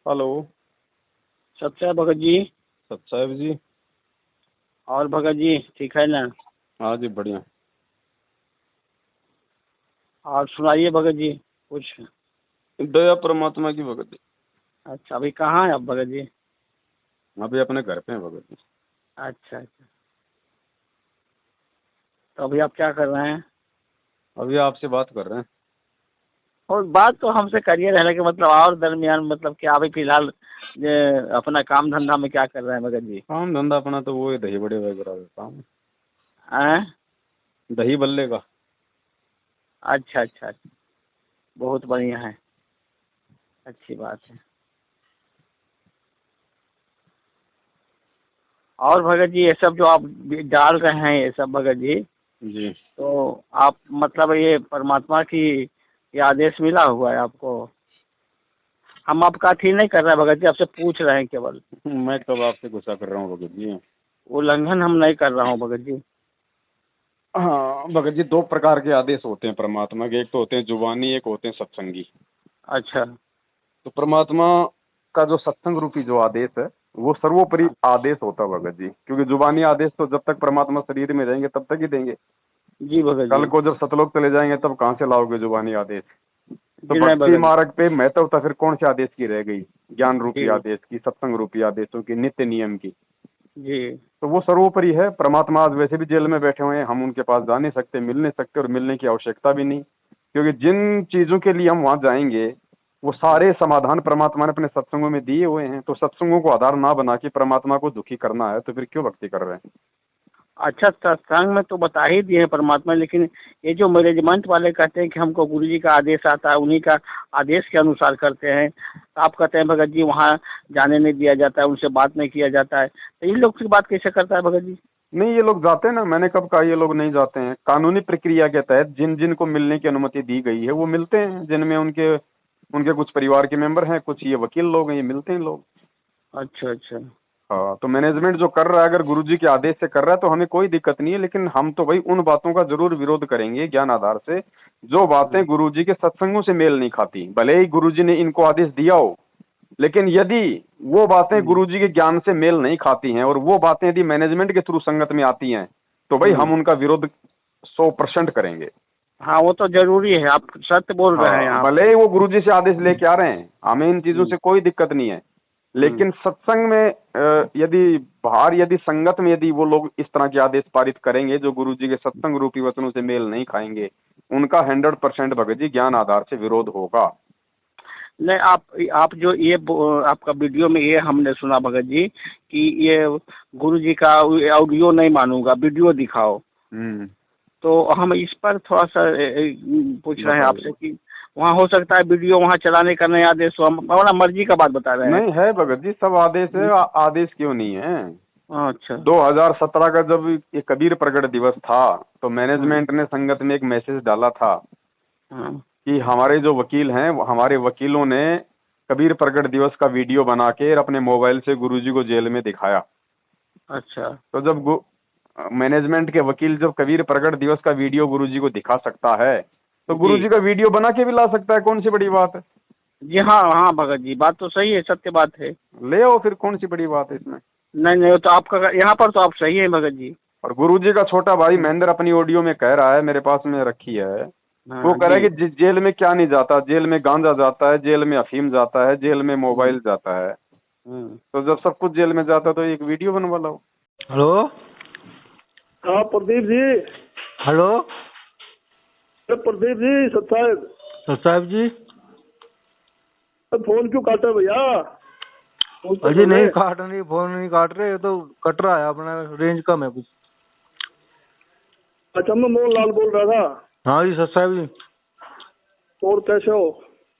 Hello. Satya Bhagat ji. साहब जी। और भगत जी ठीक है ना? हाँ जी, बढ़िया। और सुनाइए भगत जी कुछ। दया परमात्मा की भगत जी। अच्छा, अभी कहाँ है आप भगत जी? अभी अपने घर पे हैं भगत जी। अच्छा अच्छा, तो अभी आप क्या कर रहे हैं? अभी आपसे बात कर रहे हैं। और बात तो हमसे करिए, रहने के मतलब और दरमियान मतलब कि अभी फिलहाल अपना काम धंधा में क्या कर रहे हैं भगत जी? काम धंधा अपना तो वो है, दही बड़े वगैरह का काम। हैं? दही बल्ले का। अच्छा अच्छा अच्छा, बहुत बढ़िया है, अच्छी बात है। और भगत जी ये सब जो आप डाल रहे हैं ये सब भगत जी, जी। तो आप मतलब ये परमात्मा की ये आदेश मिला हुआ है आपको? हम आपका अथी नहीं कर रहे हैं भगत जी, आपसे पूछ रहे हैं केवल। मैं कब आपसे गुस्सा कर रहा हूँ भगत जी? उल्लंघन हम नहीं कर रहा हूँ भगत जी। हाँ भगत जी, दो प्रकार के आदेश होते हैं परमात्मा के। एक तो होते हैं जुबानी, एक होते हैं सत्संगी। अच्छा। तो परमात्मा का जो सत्संग रूपी जो आदेश है वो सर्वोपरि आदेश होता है भगत जी, क्योंकि जुबानी आदेश तो जब तक परमात्मा शरीर में रहेंगे तब तक ही देंगे। जी भगत कल जी। को जब सतलोक चले जाएंगे तब कहाँ से लाओगे जुबानी आदेश? तो जी नहीं भक्ति भगत मार्ग पे महत्वता फिर कौन से आदेश की रह गई? ज्ञान रूपी जी। आदेश की, सत्संग रूपी आदेशों की, नित्य नियम की। जी तो वो सर्वोपरि है। परमात्मा आज वैसे भी जेल में बैठे हुए हैं, हम उनके पास जा नहीं सकते, मिल नहीं सकते, और मिलने की आवश्यकता भी नहीं, क्योंकि जिन चीजों के लिए हम वहां जाएंगे वो सारे समाधान परमात्मा ने अपने सत्संगों में दिए हुए हैं। तो सत्संगों को आधार ना बना के परमात्मा को दुखी करना है तो फिर क्यों भक्ति कर रहे हैं? अच्छा, सत्संग में तो बता ही दिए हैं परमात्मा, लेकिन ये जो मैनेजमेंट वाले कहते हैं कि हमको गुरु जी का आदेश आता है, उन्हीं का आदेश के अनुसार करते हैं। आप कहते हैं भगत जी वहाँ जाने नहीं दिया जाता है, उनसे बात नहीं किया जाता है, तो ये लोग फिर बात कैसे करता है भगत जी? नहीं, ये लोग जाते हैं ना। मैंने कब कहा ये लोग नहीं जाते हैं? कानूनी प्रक्रिया के तहत जिन जिन को मिलने की अनुमति दी गई है वो मिलते हैं, जिनमें उनके उनके कुछ परिवार के मेंबर हैं, कुछ ये वकील लोग हैं, ये मिलते हैं लोग। अच्छा अच्छा। हाँ, तो मैनेजमेंट जो कर रहा है अगर गुरुजी के आदेश से कर रहा है तो हमें कोई दिक्कत नहीं है, लेकिन हम तो भाई उन बातों का जरूर विरोध करेंगे ज्ञान आधार से जो बातें गुरुजी के सत्संगों से मेल नहीं खाती। भले ही गुरुजी ने इनको आदेश दिया हो, लेकिन यदि वो बातें गुरुजी के ज्ञान से मेल नहीं खाती हैं और वो बातें यदि मैनेजमेंट के थ्रू संगत में आती हैं तो भाई हम उनका विरोध 100% करेंगे। हाँ वो तो जरूरी है, आप सत्य बोल रहे हैं हाँ, यहाँ भले पे। ही वो गुरुजी से आदेश लेके आ रहे हैं, हमें इन चीजों से कोई दिक्कत नहीं है, लेकिन सत्संग में यदि बाहर यदि संगत में यदि वो लोग इस तरह के आदेश पारित करेंगे जो गुरुजी के सत्संग रूपी वचनों से मेल नहीं खाएंगे, उनका 100% भगत जी ज्ञान आधार से विरोध होगा। नहीं, आप जो ये आपका वीडियो में ये हमने सुना भगत जी कि ये गुरु जी का ऑडियो नहीं मानूंगा, वीडियो दिखाओ। तो हम इस पर थोड़ा सा पूछ रहे हैं आपसे बताइए। कि वहाँ हो सकता है वीडियो वहाँ चलाने का नहीं आदेश हो, हम अपना मर्जी का बात बता रहे हैं। नहीं है भगत जी, सब आदेश है। आदेश क्यों नहीं है? अच्छा। 2017 का जब ये कबीर प्रगट दिवस था तो मैनेजमेंट ने संगत में एक मैसेज डाला था हाँ। कि हमारे जो वकील हैं, हमारे वकीलों ने कबीर प्रगट दिवस का वीडियो बना के अपने मोबाइल से गुरुजी को जेल में दिखाया। अच्छा। तो जब मैनेजमेंट के वकील जब कबीर प्रगट दिवस का वीडियो गुरुजी को दिखा सकता है तो जी गुरुजी का वीडियो बना के भी ला सकता है, कौन सी बड़ी बात है? जी। हाँ हाँ भगत जी, बात तो सही है, सत्य बात है। ले आओ, फिर कौन सी बड़ी बात है इसमें? नहीं नहीं, वो तो आपका यहाँ पर तो आप सही है भगत जी। और गुरुजी का छोटा भाई महेंद्र अपनी ऑडियो में कह रहा है, मेरे पास में रखी है, वो हाँ कह रहा जी। है कि जेल में क्या नहीं जाता, जेल में गांजा जाता है, जेल में अफीम जाता है, जेल में मोबाइल जाता है। तो जब सब कुछ जेल में जाता है तो एक वीडियो बनवा लो। हेलो। हाँ प्रदीप जी। हेलो। प्रदीप जी, सत्साहेब साहब जी। फोन क्यों काटा भैया? अजी नहीं काट रही, फोन नहीं काट रहे, ये तो कट रहा है, अपना रेंज कम है कुछ। अच्छा, मैं मोहन लाल बोल रहा था। हाँ जी साहब जी। और कैसे हो?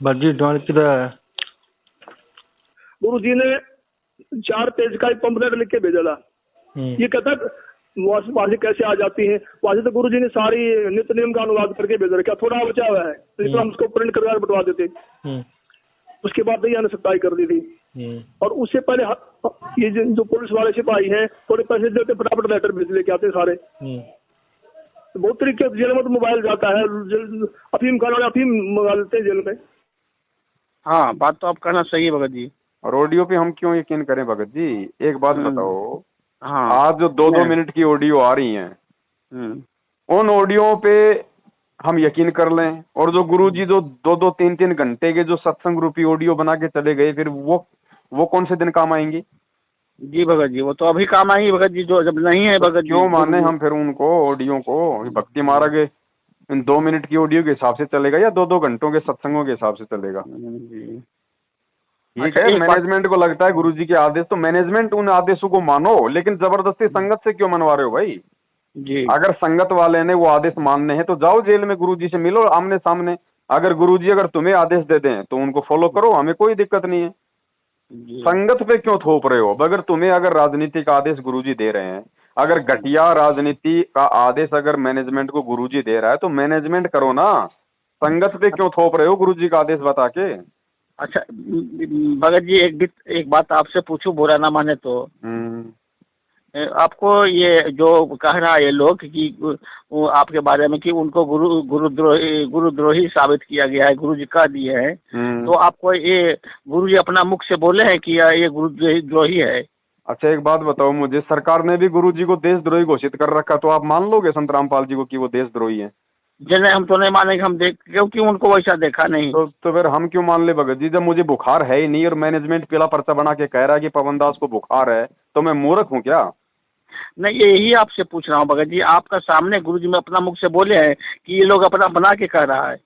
बस जी डाल किधर है? गुरु जी ने 4 पेज का एक पंपलेट लिख के भेजा था। ये कहता वहां से कैसे आ जाती है, वहां से तो गुरु जी ने सारी नित्य नियम का अनुवाद करके भेजा रखा, थोड़ा बचा हुआ है तो हम उसको प्रिंट करवा बटवा देते। उसके बाद नहीं आने सत्ताई कर दी थी। और उससे पहले ये जो पुलिस वाले सिपाही हैं थोड़े पैसे देते, फटाफट लेटर भेज लेके आते सारे। बहुत तरीके से जेल में तो मोबाइल जाता है, अफीम खाने वाले अफीम मंगा लेते हैं जेल में। हाँ बात तो आप कहना सही है भगत जी। और ऑडियो पे हम क्यों यकीन करें भगत जी? एक बात बताओ, हाँ आज जो 2-2 मिनट की ऑडियो आ रही हैं, उन ऑडियो पे हम यकीन कर लें, और जो गुरुजी जो 2-2 3-3 घंटे के जो सत्संग रूपी ऑडियो बना के चले गए, फिर वो कौन से दिन काम आएंगी? जी भगत जी, वो तो अभी काम आएंगी भगत जी, जो जब नहीं है भगत जी। क्यों माने हम फिर उनको ऑडियो को? भक्ति मार्ग इन 2 मिनट की ऑडियो के हिसाब से चलेगा या 2-2 घंटों के सत्संगों के हिसाब से चलेगा? जी। ठीक है, मैनेजमेंट को लगता है गुरुजी के आदेश, तो मैनेजमेंट उन आदेशों को मानो, लेकिन जबरदस्ती संगत से क्यों मनवा रहे हो भाई? जी। अगर संगत वाले ने वो आदेश मानने हैं तो जाओ जेल में गुरुजी से मिलो आमने सामने। अगर गुरुजी अगर तुम्हें आदेश दे दें तो उनको फॉलो करो, हमें कोई दिक्कत नहीं है। संगत पे क्यों थोप रहे हो? अगर राजनीति का आदेश गुरुजी दे रहे हैं, अगर घटिया राजनीति का आदेश अगर मैनेजमेंट को गुरुजी दे रहा है तो मैनेजमेंट करो ना, संगत पे क्यों थोप रहे हो गुरुजी का आदेश बता के? अच्छा भगत जी, एक बात आपसे पूछूं, बुरा ना माने तो। आपको ये जो कह रहा है ये लोग कि वो आपके बारे में कि उनको गुरुद्रोही साबित किया गया है, गुरुजी कह दिए हैं, तो आपको ये गुरुजी अपना मुख से बोले हैं कि ये गुरुद्रोही है? अच्छा एक बात बताओ मुझे, सरकार ने भी गुरुजी को देशद्रोही घोषित कर रखा, तो आप मान लोगे संत रामपाल जी को कि वो देशद्रोही है? जिन्हें हम तो नहीं मानेंगे, हम क्योंकि उनको वैसा देखा नहीं। तो फिर हम क्यों मान ले भगत जी? जब मुझे बुखार है ही नहीं और मैनेजमेंट पीला पर्चा बना के कह रहा है कि पवन दास को बुखार है, तो मैं मूर्ख हूँ क्या? नहीं, यही आपसे पूछ रहा हूँ भगत जी, आपका सामने गुरुजी में अपना मुख से बोले हैं कि ये लोग अपना बना के कह रहा है।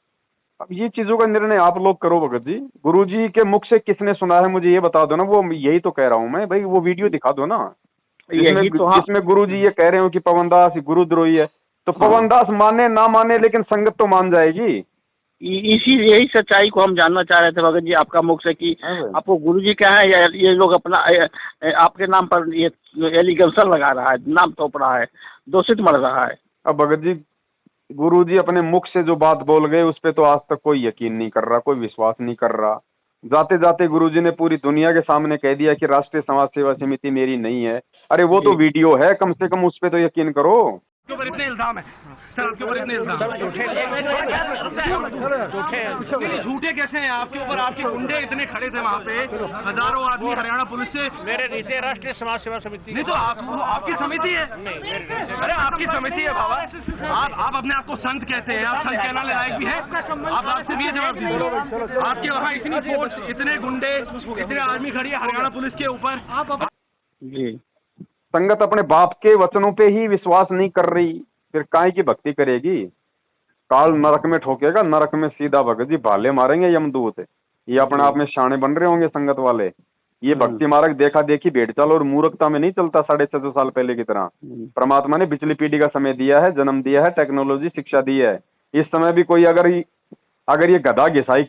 अब ये चीजों का निर्णय आप लोग करो भगत जी। गुरुजी के मुख से किसने सुना है मुझे ये बता दो ना। वो यही तो कह रहा हूँ मैं भाई, वो वीडियो दिखा दो ना जिसमें गुरुजी ये कह रहे हो कि पवन दास गुरुद्रोही है। तो पवन दास माने ना माने, लेकिन संगत तो मान जाएगी। यही सच्चाई को हम जानना चाह रहे थे भगत जी आपका मुख से कि आपको गुरुजी क्या है या ये लोग अपना आपके नाम पर ये एलिगेशन लगा रहा है, नाम तोप रहा है, दोषित मर रहा है। अब भगत जी गुरुजी अपने मुख से जो बात बोल गए उस पे तो आज तक कोई यकीन नहीं कर रहा, कोई विश्वास नहीं कर रहा। जाते जाते गुरुजी ने पूरी दुनिया के सामने कह दिया कि राष्ट्रीय समाज सेवा समिति मेरी नहीं है। अरे वो तो वीडियो है, कम से कम उस पे तो यकीन करो। आपके ऊपर इतने इल्जाम है सर, आपके ऊपर इतने इल्जाम झूठे कैसे हैं आपके ऊपर? आपके गुंडे इतने खड़े थे वहाँ पे, हजारों आदमी हरियाणा पुलिस से। मेरे नीचे राष्ट्रीय समाज सेवा समिति नहीं तो आपकी समिति है। अरे आपकी समिति है बाबा, आप अपने आप को संत कहते हैं, आप संत कहने लायक भी है? आप आपसे भी जवाब दीजिए। आपके वहाँ इतनी फोर्स, इतने गुंडे, इतने आर्मी खड़ी है हरियाणा पुलिस के ऊपर। जी, संगत अपने बाप के वचनों पे ही विश्वास नहीं कर रही, फिर काहे की भक्ति करेगी? काल नरक में ठोकेगा, नरक में सीधा भगत जी भाले मारेंगे यमदूत। ये अपने आप में शाने बन रहे होंगे संगत वाले। ये भक्ति मार्ग देखा देखी भेड़ चाल और मूर्खता में नहीं चलता 650 साल पहले की तरह। परमात्मा ने पिछली पीढ़ी का समय दिया है, जन्म दिया है, टेक्नोलॉजी शिक्षा दी है। इस समय भी कोई अगर ये गधा घिसाई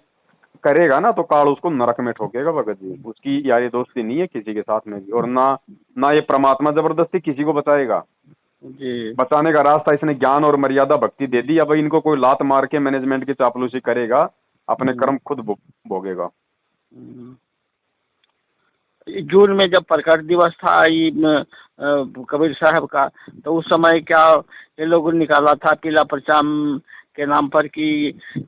करेगा ना तो काल उसको नरक में ठोकेगा भगत जी। उसकी यारी दोस्ती नहीं है किसी के साथ में भी, और ना ये परमात्मा जबरदस्ती किसी को बचाएगा। जी, बचाने का रास्ता इसने ज्ञान और मर्यादा भक्ति दे दी। अब इनको कोई लात मार के मैनेजमेंट की चापलूसी करेगा, अपने कर्म खुद भोगेगा। जून में जब प्रकट दिवस था कबीर साहब का, तो उस समय क्या ये लोगों ने निकाला था पीला पर्चा के नाम पर कि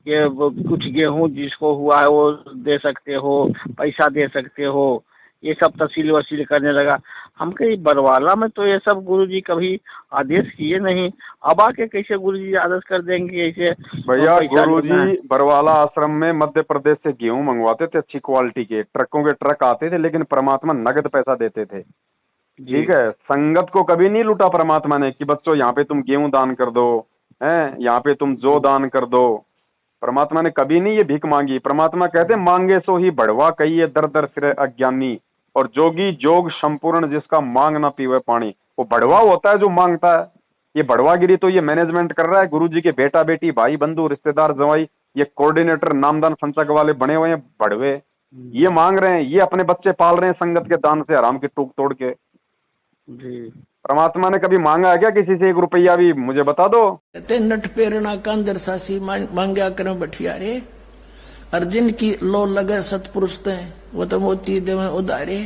ये कुछ गेहूं जिसको हुआ है वो दे सकते हो, पैसा दे सकते हो, ये सब तहसील वसील करने लगा। हम कहीं बरवाला में तो ये सब गुरुजी कभी आदेश किए नहीं, अब आके कैसे गुरुजी आदेश कर देंगे ऐसे? भैया गुरुजी बरवाला आश्रम में मध्य प्रदेश से गेहूं मंगवाते थे, अच्छी क्वालिटी के ट्रकों के ट्रक आते थे, लेकिन परमात्मा नगद पैसा देते थे। ठीक है, संगत को कभी नहीं लूटा परमात्मा ने कि बच्चों यहाँ पे तुम गेहूं दान कर दो, हैं यहाँ पे तुम जो दान कर दो। परमात्मा ने कभी नहीं ये भीख मांगी। परमात्मा कहते मांगे सो ही बढ़वा कहिए दर दर फिर अज्ञानी, और जोगी जोग संपूर्ण जिसका मांग ना पीवे पानी। वो बढ़वा होता है जो मांगता है। ये बढ़वागिरी तो ये मैनेजमेंट कर रहा है। गुरुजी के बेटा बेटी भाई बंधु रिश्तेदार जवाई ये कोऑर्डिनेटर नामदान संचक वाले बने हुए हैं बढ़वे, ये मांग रहे हैं, ये अपने बच्चे पाल रहे हैं संगत के दान से हराम की टूक तोड़ के। परमात्मा ने कभी मांगा है क्या किसी से 1 रुपया भी? मुझे बता दो। नट पेरना कांदर सासी मांग्या कर बठिया रे, अर्जुन की लो लगे सतपुरुष ते वो तो मोती देवे उदारे,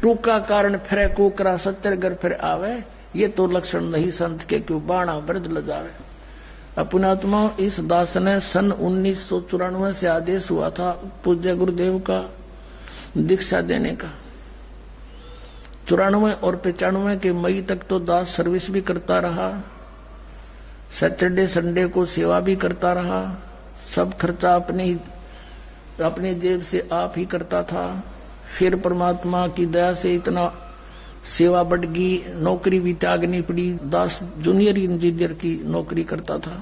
टूका कारण फिरे कुकरा सत्तर घर फिर आवे, ये तो लक्षण नहीं संत के क्यों बाणा वृद्ध लजावे। अपनात्मा इस दास ने सन 1994 से आदेश हुआ था पूज्य गुरुदेव का दीक्षा देने का। 94 और 95 के मई तक तो दास सर्विस भी करता रहा, सैटरडे संडे को सेवा भी करता रहा, सब खर्चा अपने जेब से आप ही करता था। फिर परमात्मा की दया से इतना सेवा बढ़ गई, नौकरी भी त्यागनी पड़ी। दास जूनियर इंजीनियर की नौकरी करता था।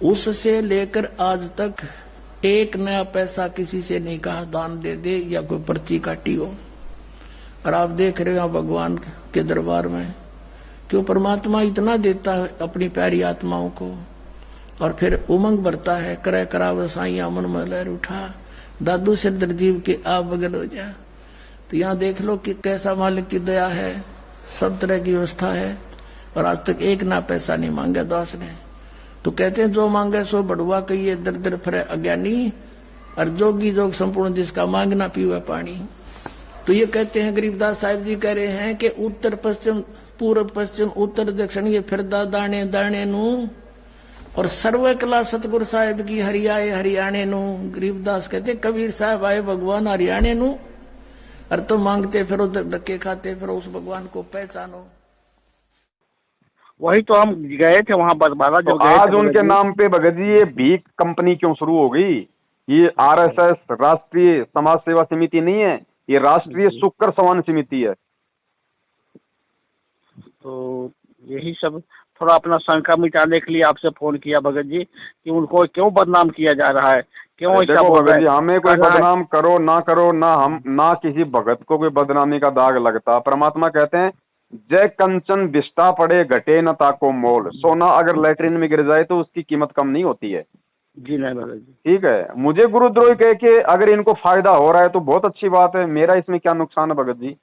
उससे लेकर आज तक एक नया पैसा किसी से नहीं कहा दान दे दे या कोई पर्ची काटी हो। और आप देख रहे हो भगवान के दरबार में क्यों परमात्मा इतना देता है अपनी प्यारी आत्माओं को, और फिर उमंग भरता है, करे कराव साइया मन में लहर उठा, दादू से दरजीव के आप बगल हो जा। तो यहाँ देख लो कि कैसा मालिक की दया है, सब तरह की व्यवस्था है, और आज तक एक ना पैसा नहीं मांगा दास ने। तो कहते हैं जो मांगे सो बढ़वा कहिए, दर दर फरे अज्ञानी, और जोगी जोग संपूर्ण जिसका मांगना पीवे पानी। तो ये कहते हैं गरीबदास साहिब जी कह रहे हैं कि उत्तर पश्चिम पूर्व पश्चिम उत्तर दक्षिण ये फिरदा दाने दाने नू, और सर्व कला सतगुरु साहिब की हरियाए हरियाणे नू। गरीबदास कहते कबीर साहब आए भगवान हरियाणे नू, और तो मांगते फिरो धक्के खाते फिरो उस भगवान को पहचानो। वही तो हम गए थे वहाँ बरबाला तो आज उनके नाम पे भगत जी ये भीख कंपनी क्यों शुरू हो गई? ये आरएसएस राष्ट्रीय समाज सेवा समिति नहीं है, ये राष्ट्रीय शुक्र समान समिति है। तो यही सब थोड़ा अपना शंका मिटाने के लिए आपसे फोन किया भगत जी कि उनको क्यों बदनाम किया जा रहा है, क्यों ऐसा देखो बोल भगत रहे जी, हैं? हमें कोई बदनाम करो ना हम ना किसी भगत को कोई बदनामी का दाग लगता। परमात्मा कहते हैं जय कंचन बिस्टा पड़े घटे न ताको मोल। सोना अगर लेटरिन में गिर जाए तो उसकी कीमत कम नहीं होती है। जी नहीं भगत जी। ठीक है, मुझे गुरुद्रोही कह के अगर इनको फायदा हो रहा है तो बहुत अच्छी बात है, मेरा इसमें क्या नुकसान है भगत जी?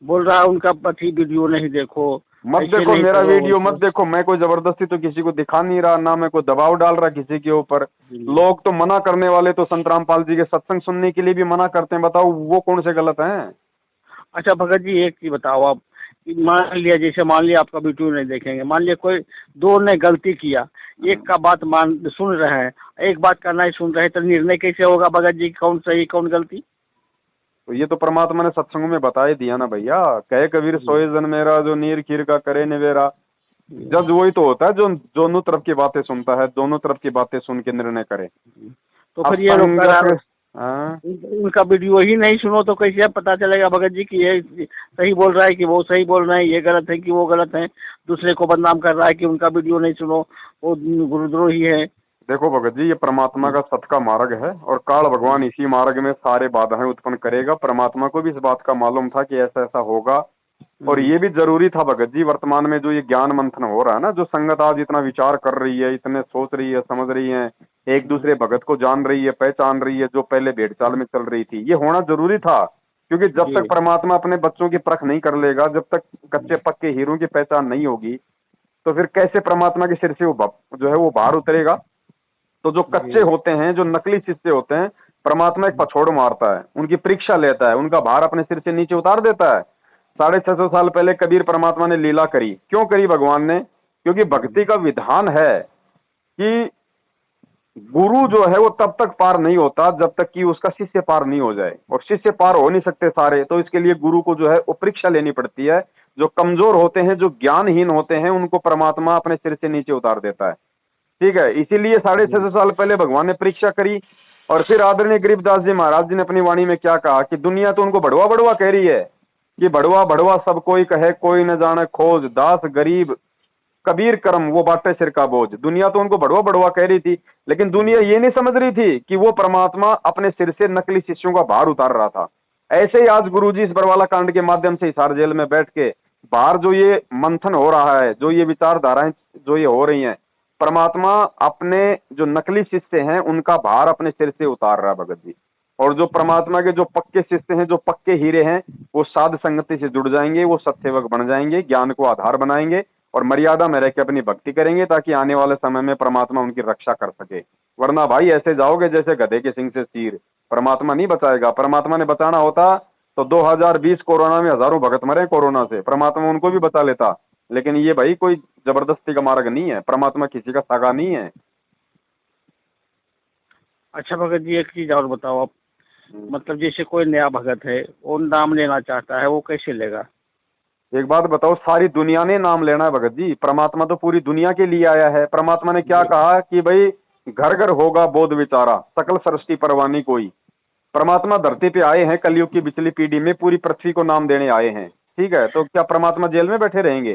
बोल रहा है उनका पति वीडियो नहीं देखो, मत देखो मेरा वीडियो, मत देखो। मैं कोई जबरदस्ती तो किसी को दिखा नहीं रहा, ना मैं कोई दबाव डाल रहा किसी के ऊपर। लोग तो मना करने वाले तो संत रामपाल जी के सत्संग सुनने के लिए भी मना करते हैं, बताओ वो कौन से गलत हैं? अच्छा भगत जी एक चीज बताओ आप, मान लिया जैसे मान लिया आपका वीडियो नहीं देखेंगे, मान लिया कोई दो ने गलती किया, एक का बात सुन रहे हैं, एक बात का नहीं सुन रहे, तो निर्णय कैसे होगा भगत जी कौन सही कौन गलती? तो ये तो परमात्मा ने सत्संगों में बता ही दिया ना भैया। कहे कबीर सोए जन मेरा जो नीर खीर का करे निवेरा। जज वही तो होता है जो दोनों तरफ की बातें सुनता है, दोनों तरफ की बातें सुन के निर्णय करे। तो फिर ये उनका वीडियो ही नहीं सुनो तो कैसे पता चलेगा भगत जी कि ये सही बोल रहा है कि वो सही बोल रहे हैं, ये गलत है कि वो गलत है? दूसरे को बदनाम कर रहा है कि उनका वीडियो नहीं सुनो वो गुरुद्रोही है। देखो भगत जी, ये परमात्मा का सत का मार्ग है और काल भगवान इसी मार्ग में सारे बाधाएं उत्पन्न करेगा। परमात्मा को भी इस बात का मालूम था कि ऐसा ऐसा होगा, और ये भी जरूरी था भगत जी। वर्तमान में जो ये ज्ञान मंथन हो रहा है ना, जो संगत आज इतना विचार कर रही है, इतने सोच रही है, समझ रही है, एक दूसरे भगत को जान रही है, पहचान रही है, जो पहले भेड़ चाल में चल रही थी, ये होना जरूरी था। क्योंकि जब तक परमात्मा अपने बच्चों की परख नहीं कर लेगा, जब तक कच्चे पक्के हीरों की पहचान नहीं होगी, तो फिर कैसे परमात्मा के सिर से वो जो है वो बाहर उतरेगा? तो जो कच्चे होते हैं, जो नकली शिष्य होते हैं, परमात्मा एक पछोड़ मारता है, उनकी परीक्षा लेता है, उनका भार अपने सिर से नीचे उतार देता है। 650 साल पहले कबीर परमात्मा ने लीला करी। क्यों करी भगवान ने? क्योंकि भक्ति का विधान है कि गुरु जो है वो तब तक पार नहीं होता जब तक कि उसका शिष्य पार नहीं हो जाए, और शिष्य पार हो नहीं सकते सारे, तो इसके लिए गुरु को जो है वो परीक्षा लेनी पड़ती है। जो कमजोर होते हैं, जो ज्ञानहीन होते हैं, उनको परमात्मा अपने सिर से नीचे उतार देता है। ठीक है, इसीलिए 650 साल पहले भगवान ने परीक्षा करी। और फिर आदरणीय गरीबदास जी महाराज जी ने अपनी वाणी में क्या कहा कि दुनिया तो उनको बढ़वा बढ़वा कह रही है कि बढ़वा बढ़वा सब कोई कहे, कोई न जाने खोज, दास गरीब कबीर कर्म वो बाटे सिर का बोझ। दुनिया तो उनको बढ़वा बढ़वा कह रही थी, लेकिन दुनिया ये नहीं समझ रही थी कि वो परमात्मा अपने सिर से नकली शिष्यों का भार उतार रहा था। ऐसे ही आज गुरुजी इस बरवाला कांड के माध्यम से हिसार जेल में बैठ के बाहर जो ये मंथन हो रहा है, जो ये विचारधाराएं जो ये हो रही हैं, परमात्मा अपने जो नकली शिष्य हैं उनका भार अपने सिर से उतार रहा है भगत जी। और जो परमात्मा के जो पक्के शिष्य हैं, जो पक्के हीरे हैं, वो साध संगति से जुड़ जाएंगे, वो सत्सेवक बन जाएंगे, ज्ञान को आधार बनाएंगे और मर्यादा में रहकर अपनी भक्ति करेंगे, ताकि आने वाले समय में परमात्मा उनकी रक्षा कर सके। वरना भाई ऐसे जाओगे जैसे गधे के सिंह से तीर, परमात्मा नहीं बचाएगा। परमात्मा ने बचाना होता तो 2020 कोरोना में हजारों भगत मरे कोरोना से, परमात्मा उनको भी बचा लेता। लेकिन ये भाई कोई जबरदस्ती का मार्ग नहीं है, परमात्मा किसी का सगा नहीं है। अच्छा भगत जी एक चीज और बताओ आप, मतलब जैसे कोई नया भगत है, वो नाम लेना चाहता है, वो कैसे लेगा? एक बात बताओ, सारी दुनिया ने नाम लेना है भगत जी, परमात्मा तो पूरी दुनिया के लिए आया है। परमात्मा ने क्या कहा कि भाई घर घर होगा बोध विचारा, सकल सृष्टि परवानी कोई। परमात्मा धरती पे आए हैं कलयुग की पिछली पीढ़ी में, पूरी पृथ्वी को नाम देने आए हैं, ठीक है। तो क्या परमात्मा जेल में बैठे रहेंगे?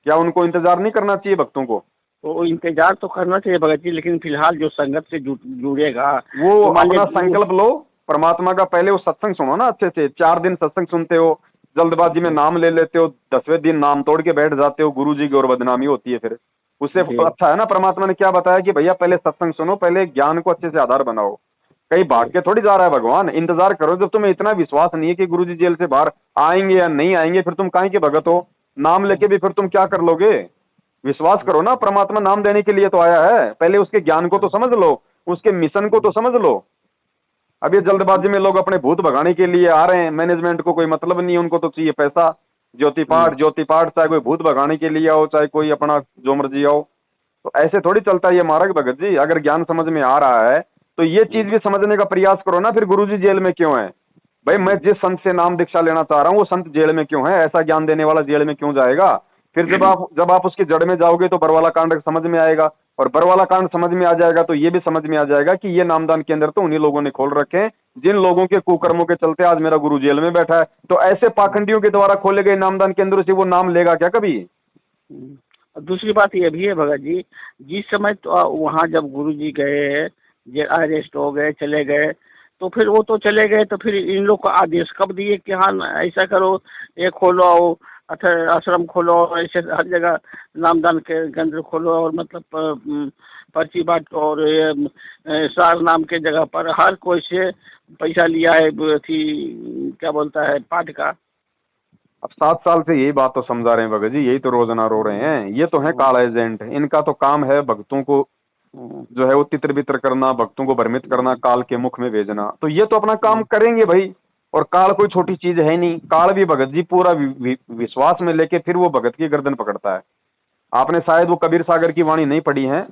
क्या उनको इंतजार नहीं करना चाहिए भक्तों को? तो इंतजार तो करना चाहिए भगत जी, लेकिन फिलहाल जो संगत से जुड़ेगा वो तो मान अपना लीजिए संकल्प लो परमात्मा का। पहले वो सत्संग सुनो ना अच्छे से, 4 दिन सत्संग सुनते हो, जल्दबाजी में नाम ले लेते हो, 10वें दिन नाम तोड़ के बैठ जाते हो, गुरु जी की और बदनामी होती है फिर। उससे अच्छा है ना, परमात्मा ने क्या बताया कि भैया पहले सत्संग सुनो, पहले ज्ञान को अच्छे से आधार बनाओ। कहीं भाग के थोड़ी जा रहा है भगवान, इंतजार करो। जब तुम्हें इतना विश्वास नहीं है कि गुरु जी जेल से बाहर आएंगे या नहीं आएंगे, फिर तुम काहे के भगत हो? नाम लेके भी फिर तुम क्या कर लोगे? विश्वास करो ना, परमात्मा नाम देने के लिए तो आया है। पहले उसके ज्ञान को तो समझ लो, उसके मिशन को तो समझ लो। अब ये जल्दबाजी में लोग अपने भूत भगाने के लिए आ रहे हैं, मैनेजमेंट को कोई मतलब नहीं है, उनको तो चाहिए पैसा। ज्योति पाठ, चाहे कोई भूत भगाने के लिए आओ, चाहे कोई अपना जो मर्जी आओ। तो ऐसे थोड़ी चलता है ये मार्ग भगत जी। अगर ज्ञान समझ में आ रहा है तो ये चीज भी समझने का प्रयास करो ना। फिर गुरुजी जेल में क्यों है? भाई मैं जिस संत से नाम दीक्षा लेना चाह रहा हूँ वो संत जेल में क्यों है? ऐसा ज्ञान देने वाला जेल में क्यों जाएगा? फिर जब आप उसकी जड़ में जाओगे तो बरवाला कांड समझ में आएगा, और बरवाला कांड समझ में आ जाएगा तो ये भी समझ में आ जाएगा कि ये नामदान केंद्र तो उन्हीं लोगों ने खोल रखे हैं जिन लोगों के कुकर्मों के चलते आज मेरा गुरु जेल में बैठा है। तो ऐसे पाखंडियों के द्वारा खोले गए नामदान केंद्रों से वो नाम लेगा क्या कभी? दूसरी बात ये भी है भगत जी, जिस समय तो वहाँ जब गुरु जी गए, अरेस्ट हो गए, चले गए, तो फिर वो तो चले गए, तो फिर इन लोग को आदेश कब दिए कि हाँ ऐसा करो, ये खोलो, आश्रम खोलो, ऐसे हर जगह नामदान के केंद्र खोलो, और मतलब पर्ची बांटो, और ये सार नाम के जगह पर हर कोई से पैसा लिया है, क्या बोलता है, पाठ का। अब 7 साल से यही बात तो समझा रहे हैं भगत जी, यही तो रोजाना रो रहे हैं। ये तो है काला एजेंट, इनका तो काम है भक्तों को जो है वो तितर बितर करना, भक्तों को भ्रमित करना, काल के मुख में भेजना। तो ये तो अपना काम करेंगे भाई। और काल कोई छोटी चीज है नहीं, काल भी भगत जी पूरा विश्वास में लेके फिर वो भगत की गर्दन पकड़ता है। आपने शायद वो कबीर सागर की वाणी नहीं पढ़ी है,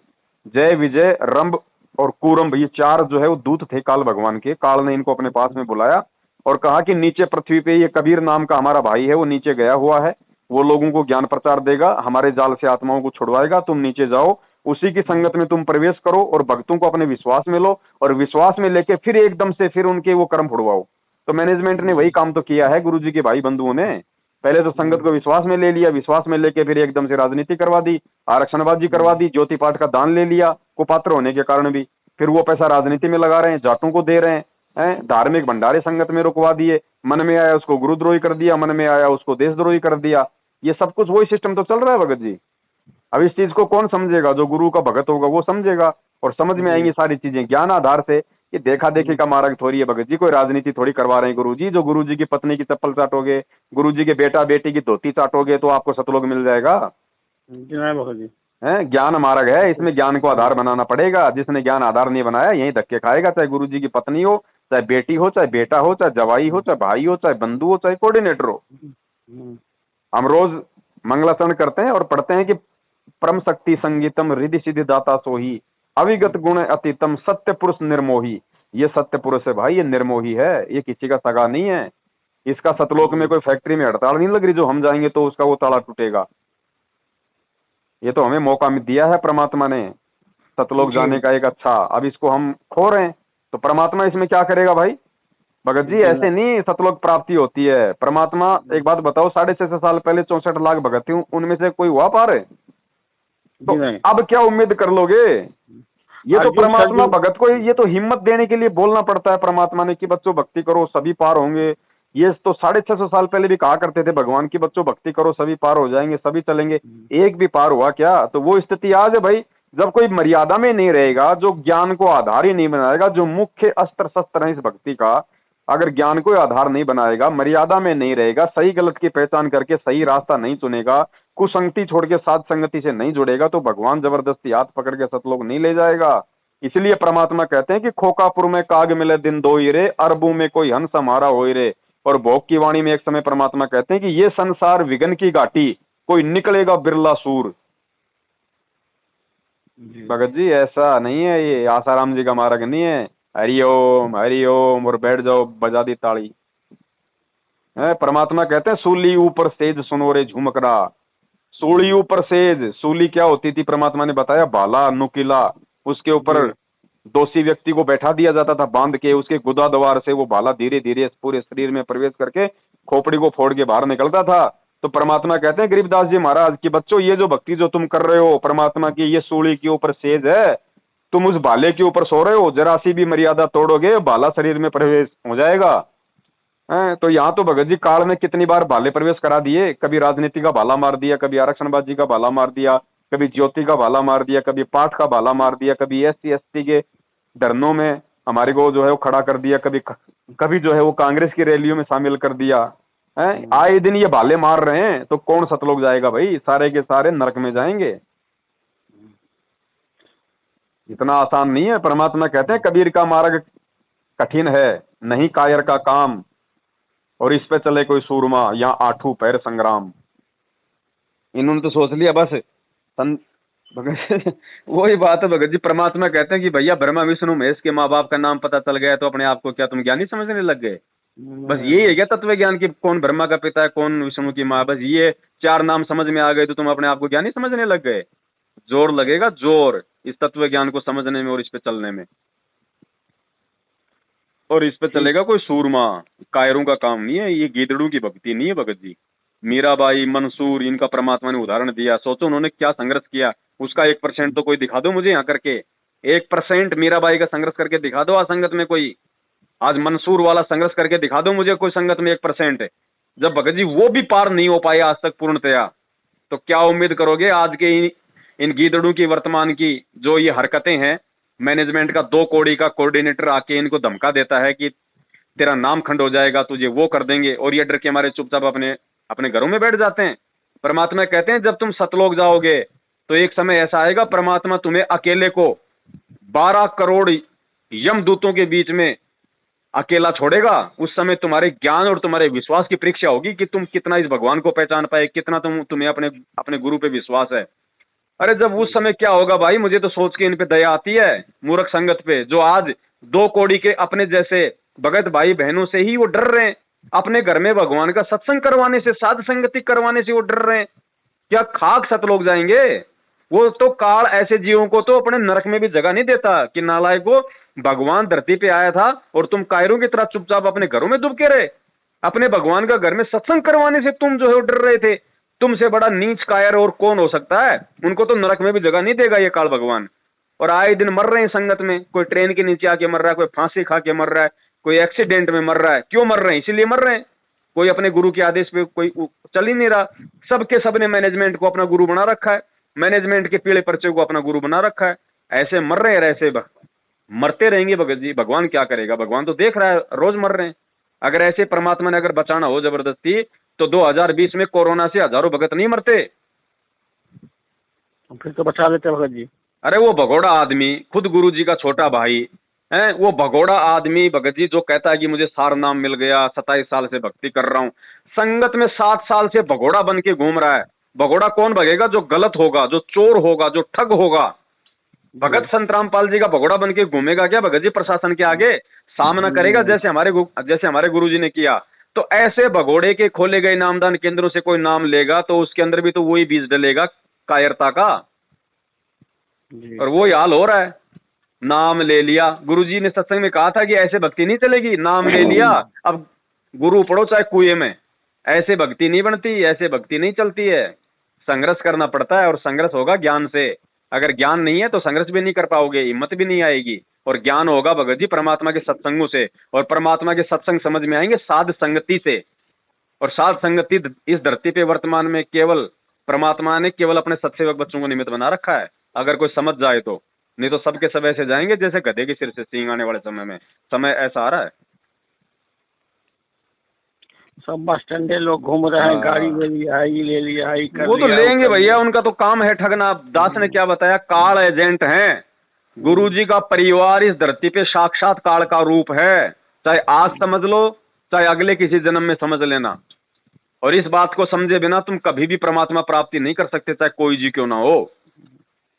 जय विजय रंभ और कूरम्भ, ये 4 जो है वो दूत थे काल भगवान के। काल ने इनको अपने पास में बुलाया और कहा कि नीचे पृथ्वी पे ये कबीर नाम का हमारा भाई है, वो नीचे गया हुआ है, वो लोगों को ज्ञान प्रचार देगा, हमारे जाल से आत्माओं को छुड़वाएगा, तुम नीचे जाओ, उसी की संगत में तुम प्रवेश करो और भक्तों को अपने विश्वास में लो, और विश्वास में लेके फिर एकदम से फिर उनके वो कर्म छुड़वाओ। तो मैनेजमेंट ने वही काम तो किया है गुरुजी के भाई बंधुओं ने। पहले तो संगत को विश्वास में ले लिया, विश्वास में लेके फिर एकदम से राजनीति करवा दी, आरक्षणबाजी करवा दी, ज्योति पाठ का दान ले लिया कुपात्र होने के कारण भी, फिर वो पैसा राजनीति में लगा रहे हैं, जाटों को दे रहे हैं, धार्मिक भंडारे संगत में रुकवा दिए, मन में आया उसको गुरुद्रोही कर दिया, मन में आया उसको देशद्रोही कर दिया। ये सब कुछ वही सिस्टम तो चल रहा है भगत जी। अब इस चीज को कौन समझेगा? जो गुरु का भगत होगा वो समझेगा, और समझ में आएंगी सारी चीजें ज्ञान आधार से। ये देखा देखी का मार्ग थोड़ी है भगत जी, कोई राजनीति थोड़ी करवा रहे हैं गुरु जी। जो गुरु जी की पत्नी की चप्पल चाटोगे, गुरु जी के बेटा बेटी की धोती चाटोगे तो आपको सतलोक मिल जाएगा? भगत जी है ज्ञान मार्ग है, इसमें ज्ञान को आधार बनाना पड़ेगा। जिसने ज्ञान आधार नहीं बनाया यही धक्के खाएगा, चाहे गुरु जी की पत्नी हो, चाहे बेटी हो, चाहे बेटा हो, चाहे जवाई हो, चाहे भाई हो, चाहे बंधु हो, चाहे कोऑर्डिनेटर हो। हम रोज मंगलाचरण करते हैं और पढ़ते हैं कि परम शक्ति संगीतम रिद्धि सिद्धि दाता सोही, अविगत गुण अतीतम सत्य पुरुष निर्मोही। ये सत्य पुरुष है भाई, ये निर्मोही है, ये किसी का सगा नहीं है। इसका सतलोक में कोई फैक्ट्री में हड़ताल नहीं लग रही जो हम जाएंगे तो उसका वो ताला टूटेगा। ये तो हमें मौका दिया है परमात्मा ने सतलोक जाने का एक अच्छा, अब इसको हम खो रहे हैं। तो परमात्मा इसमें क्या करेगा भाई? भगत जी ऐसे नहीं सतलोक प्राप्ति होती है। परमात्मा, एक बात बताओ, 650 साल पहले 64 लाख भगत थे, उनमें से कोई हुआ पार? तो अब क्या उम्मीद कर लोगे? ये तो परमात्मा भगत को ये तो हिम्मत देने के लिए बोलना पड़ता है परमात्मा ने कि बच्चों भक्ति करो सभी पार होंगे। ये तो 650 साल पहले भी कहा करते थे भगवान की बच्चों भक्ति करो सभी पार हो जाएंगे, सभी चलेंगे। एक भी पार हुआ क्या? तो वो स्थिति आज है भाई, जब कोई मर्यादा में नहीं रहेगा, जो ज्ञान को आधार ही नहीं बनाएगा, जो मुख्य अस्त्र शस्त्र है इस भक्ति का, अगर ज्ञान को आधार नहीं बनाएगा, मर्यादा में नहीं रहेगा, सही गलत की पहचान करके सही रास्ता नहीं चुनेगा, कुसंगति छोड़ के साध संगति से नहीं जुड़ेगा, तो भगवान जबरदस्ती हाथ पकड़ के सतलोक नहीं ले जाएगा। इसलिए परमात्मा कहते हैं कि खोकापुर में काग मिले दिन दो ही रे, अरबों में कोई हंस हमारा होई रे। और भोग की वाणी में एक समय परमात्मा कहते हैं कि ये संसार विघन की घाटी, कोई निकलेगा बिरला सूर। भगत जी ऐसा नहीं है, ये आसाराम जी का मार्ग नहीं है। हरिओम और बैठ जाओ, बजा दी ताली। है परमात्मा कहते हैं सूली ऊपर सेज सुनो रे झुमकरा। सूली ऊपर सेज, सूली क्या होती थी परमात्मा ने बताया, भाला नुकीला, उसके ऊपर दोषी व्यक्ति को बैठा दिया जाता था बांध के, उसके गुदा द्वार से वो भाला धीरे धीरे पूरे शरीर में प्रवेश करके खोपड़ी को फोड़ के बाहर निकलता था। तो परमात्मा कहते हैं गरीबदास जी महाराज कि बच्चों ये जो भक्ति जो तुम कर रहे हो परमात्मा की, ये सूली के ऊपर सेज है, तुम उस भाले के ऊपर सो रहे हो, जरा सी भी मर्यादा तोड़ोगे भाला शरीर में प्रवेश हो जाएगा। तो यहाँ तो भगत जी काल में कितनी बार भाले प्रवेश करा दिए, कभी राजनीति का भाला मार दिया, कभी आरक्षणबाजी का भाला मार दिया, कभी ज्योति का भाला मार दिया, कभी पाठ का भाला मार दिया, कभी SC ST के धरनों में हमारे को जो है वो खड़ा कर दिया, कभी जो है वो कांग्रेस की रैलियों में शामिल कर दिया है। आए दिन ये भाले मार रहे हैं, तो कौन सतलोक जाएगा भाई, सारे के सारे नरक में जाएंगे। इतना आसान नहीं है। परमात्मा कहते हैं कबीर का मार्ग कठिन है, नहीं कायर का काम, और इस पे चले कोई सूरमा, यहाँ आठों पैर संग्राम। इन्होंने तो सोच लिया बस वही बात है भगत जी। परमात्मा कहते हैं कि भैया ब्रह्मा विष्णु महेश के माँ बाप का नाम पता चल गया तो अपने आप को क्या तुम ज्ञानी समझने लग गए? बस यही है क्या तत्व ज्ञान की, कौन ब्रह्मा का पिता है, कौन विष्णु की माँ, बस ये 4 नाम समझ में आ गए तो तुम अपने आप को ज्ञानी समझने लग गए? जोर लगेगा जोर इस तत्व ज्ञान को समझने में और इस पे चलने में, और इस पे चलेगा कोई सूरमा। कायरों का काम नहीं है, ये गीदड़ों की भक्ति नहीं है भगत जी। मीराबाई, मंसूर, इनका परमात्मा ने उदाहरण दिया। सोचो उन्होंने क्या संघर्ष किया, उसका 1% तो कोई दिखा दो मुझे यहाँ करके। 1% मीराबाई का संघर्ष करके दिखा दो आज संगत में कोई। आज मंसूर वाला संघर्ष करके दिखा दो मुझे कोई संगत में 1%। जब भगत जी वो भी पार नहीं हो पाए आज तक पूर्णतया, तो क्या उम्मीद करोगे आज के इन गीदड़ों की वर्तमान की जो ये हरकतें हैं। मैनेजमेंट का 2 कौड़ी का कोऑर्डिनेटर आके इनको धमका देता है कि तेरा नाम खंड हो जाएगा, तुझे वो कर देंगे, और ये डर के हमारे चुपचाप अपने घरों में बैठ जाते हैं। परमात्मा कहते हैं जब तुम सतलोक जाओगे तो एक समय ऐसा आएगा परमात्मा तुम्हें अकेले को 12 करोड़ यमदूतों के बीच में अकेला छोड़ेगा। उस समय तुम्हारे ज्ञान और तुम्हारे विश्वास की परीक्षा होगी कि तुम कितना इस भगवान को पहचान पाए, कितना तुम्हें अपने गुरु पे विश्वास है। अरे जब उस समय क्या होगा भाई, मुझे तो सोच के इन पे दया आती है मूर्ख संगत पे, जो आज 2 कौड़ी के अपने जैसे भगत भाई बहनों से ही वो डर रहे हैं। अपने घर में भगवान का सत्संग करवाने से, साध संगति करवाने से वो डर रहे हैं। क्या खाक सतलोक जाएंगे? वो तो काल ऐसे जीवों को तो अपने नरक में भी जगह नहीं देता कि नालायक को भगवान धरती पे आया था और तुम कायरों की तरह चुपचाप अपने घरों में डूब के रहे। अपने भगवान का घर में सत्संग करवाने से तुम जो है डर रहे थे। तुमसे बड़ा नीच कायर और कौन हो सकता है? उनको तो नरक में भी जगह नहीं देगा ये काल भगवान। और आए दिन मर रहे हैं संगत में, कोई ट्रेन के नीचे आके मर रहा है, कोई फांसी खा के मर रहा है, कोई एक्सीडेंट में मर रहा है। क्यों मर रहे हैं? इसीलिए मर रहे हैं। कोई अपने गुरु के आदेश पे कोई चल ही नहीं रहा। सबके सबने मैनेजमेंट को अपना गुरु बना रखा है, मैनेजमेंट के पीले पर्चे को अपना गुरु बना रखा है। ऐसे मर रहे हैं, ऐसे मरते रहेंगे भगत जी। भगवान क्या करेगा? भगवान तो देख रहा है, रोज मर रहे हैं। अगर ऐसे परमात्मा ने अगर बचाना हो जबरदस्ती तो 2020 में कोरोना से हजारों भगत नहीं मरते, फिर तो बचा लेते भगत जी। अरे वो भगोड़ा आदमी, खुद गुरु जी का छोटा भाई है, वो भगोड़ा आदमी भगत जी जो कहता है कि मुझे सार नाम मिल गया, 27 साल से भक्ति कर रहा हूं, संगत में 7 साल से भगोड़ा बन के घूम रहा है। भगोड़ा कौन भगेगा? जो गलत होगा, जो चोर होगा, जो ठग होगा। भगत संत रामपाल जी का भगोड़ा बन के घूमेगा क्या भगत जी? प्रशासन के आगे सामना करेगा जैसे हमारे गुरु जी ने किया। तो ऐसे भगोड़े के खोले गए नामदान केंद्रों से कोई नाम लेगा तो उसके अंदर भी तो वही बीज डलेगा कायरता का, और वो हाल हो रहा है। नाम ले लिया, गुरुजी ने सत्संग में कहा था कि ऐसे भक्ति नहीं चलेगी। नाम ले लिया, अब गुरु पढ़ो चाहे कुएं में, ऐसे भक्ति नहीं बनती, ऐसे भक्ति नहीं चलती है। संघर्ष करना पड़ता है और संघर्ष होगा ज्ञान से। अगर ज्ञान नहीं है तो संघर्ष भी नहीं कर पाओगे, हिम्मत भी नहीं आएगी। और ज्ञान होगा भगत जी परमात्मा के सत्संगों से, और परमात्मा के सत्संग समझ में आएंगे साध संगति से। और साध संगति इस धरती पे वर्तमान में केवल परमात्मा ने केवल अपने सत्सेवक बच्चों को निमित्त बना रखा है, अगर कोई समझ जाए तो। नहीं तो सबके सब ऐसे जाएंगे जैसे गधे के सिर से सींग आने वाले समय में। समय ऐसा आ रहा है, सब बस स्टैंडे लोग घूम रहे हैं, गाड़ी ले लिया है, ये ले लिया है, वो तो लेंगे भैया, उनका तो काम है ठगना। दास ने क्या बताया? काल एजेंट हैं। गुरुजी का परिवार इस धरती पे साक्षात काल का रूप है। चाहे आज समझ लो, चाहे अगले किसी जन्म में समझ लेना। और इस बात को समझे बिना तुम कभी भी परमात्मा प्राप्ति नहीं कर सकते, चाहे कोई जी क्यों ना हो।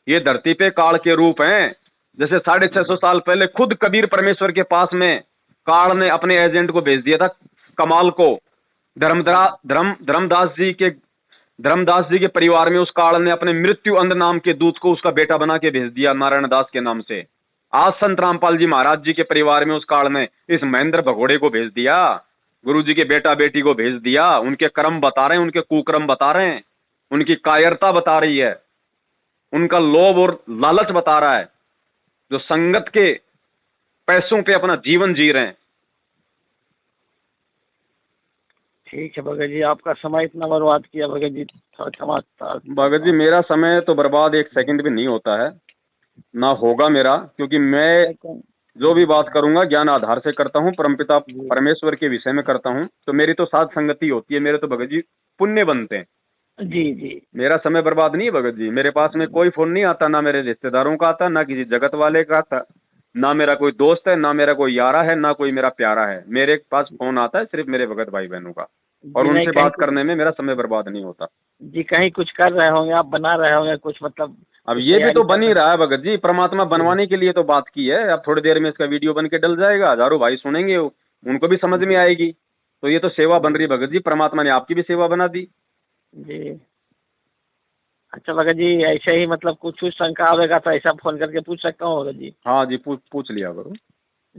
ये धरती पे काल के रूप हैं। जैसे 650 साल पहले खुद कबीर परमेश्वर के पास में काल ने अपने एजेंट को भेज दिया था कमाल को, धर्मदास जी के परिवार में उस काल ने अपने मृत्यु अंध नाम के दूत को उसका बेटा बना के भेज दिया नारायण दास के नाम से। आज संत रामपाल जी महाराज जी के परिवार में उस काल ने इस महेंद्र भगोड़े को भेज दिया, गुरुजी के बेटा बेटी को भेज दिया। उनके कर्म बता रहे हैं, उनके कुकर्म बता रहे हैं, उनकी कायरता बता रही है, उनका लोभ और लालच बता रहा है, जो संगत के पैसों पे अपना जीवन जी रहे हैं। ठीक है भगत जी, आपका समय इतना बर्बाद किया भगत जी, क्षमा। भगत जी मेरा समय तो बर्बाद एक सेकंड भी नहीं होता है, ना होगा मेरा, क्योंकि मैं जो भी बात करूंगा ज्ञान आधार से करता हूँ, परमपिता परमेश्वर के विषय में करता हूँ। तो मेरी तो साथ संगति होती है, मेरे तो भगत जी पुण्य बनते हैं। जी जी, मेरा समय बर्बाद नहीं है भगत जी। मेरे पास में कोई फोन नहीं आता, ना मेरे रिश्तेदारों का आता, ना किसी जगत वाले का आता, ना मेरा कोई दोस्त है, ना मेरा कोई यारा है, ना कोई मेरा प्यारा है। मेरे पास फोन आता है सिर्फ मेरे भगत भाई बहनों का, और उनसे बात करने में मेरा समय बर्बाद नहीं होता। जी कहीं कुछ कर रहे होंगे आप, बना रहे होंगे कुछ, मतलब अब ये भी तो बन ही रहा है भगत जी, परमात्मा बनवाने के लिए तो बात की है। अब थोड़ी देर में इसका वीडियो बन के डल जाएगा, हजारों भाई सुनेंगे, उनको भी समझ में आएगी। तो ये तो सेवा बन रही भगत जी, परमात्मा ने आपकी भी सेवा बना दी। जी अच्छा भगत जी, ऐसे ही मतलब कुछ शंका आवेगा तो ऐसा फोन करके पूछ सकता हूँ भगत जी? हाँ जी, पूछ लिया करो।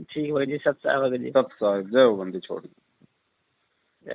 ठीक भगत जी, सत साहब भगत जी, सत साहब, जय हो बंदी छोड़। जय